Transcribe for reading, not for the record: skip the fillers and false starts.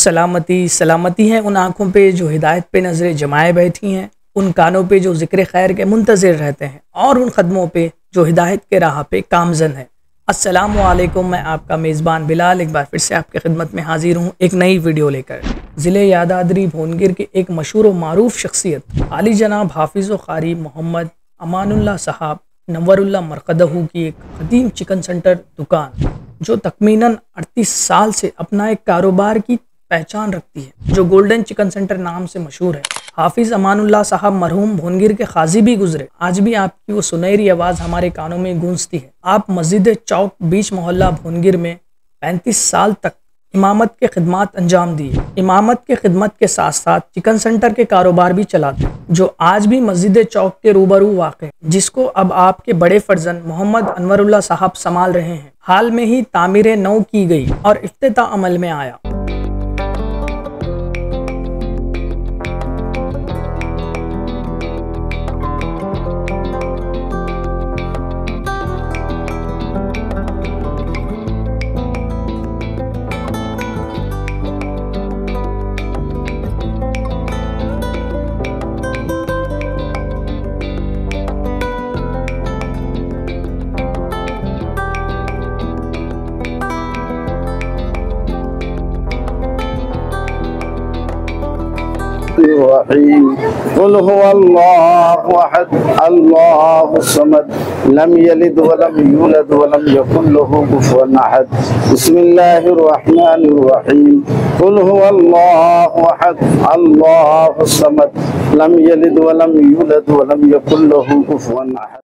सलामती सलामती है उन आँखों पे जो हिदायत पे नज़रें जमाए बैठी हैं, उन कानों पे जो ज़िक्र खैर के मुंतज़िर रहते हैं और उन क़दमों पे जो हिदायत के राह पे कामज़न है। अस्सलामु अलैकुम, मैं आपका मेज़बान बिलाल एक बार फिर से आपकी खिदमत में हाजिर हूँ एक नई वीडियो लेकर। ज़िले यादाद्री भोनगिर के एक मशहूर व मारूफ शख्सियत आली जनाब हाफिज़ व क़ारी मोहम्मद अमानुल्लाह साहब नव्वरुल्लाह मरकदहू की एक कदीम चिकन सेंटर दुकान जो तकमीनन 38 साल से अपना एक कारोबार की पहचान रखती है, जो गोल्डन चिकन सेंटर नाम से मशहूर है। हाफिज़ अमानुल्लाह साहब मरहूम भोनगिर के काजी भी गुजरे। आज भी आपकी वो सुनहरी आवाज़ हमारे कानों में गूंजती है। आप मस्जिद चौक बीच मोहल्ला भोनगिर में 35 साल तक इमामत के खिदमत अंजाम दिए। इमामत के खिदमत के साथ साथ चिकन सेंटर के कारोबार भी चलाते, जो आज भी मस्जिद चौक के रूबरू वाक़ है, जिसको अब आपके बड़े फर्जंद मोहम्मद अनवरुल्लाह साहब संभाल रहे हैं। हाल में ही तामीर नौ की गई और इफ्तिताह अमल में आया। कुल हुवल्लाहु अहद अल्लाहुस समद लम यलिद वलम यूलद वलम यकुल लहू कुफुवन अहद। बिस्मिल्लाहिर रहमानिर रहीम। कुल हुवल्लाहु अहद अल्लाहुस समद लम यलिद वलम यूलद वलम यकुल लहू कुफुवन अहद।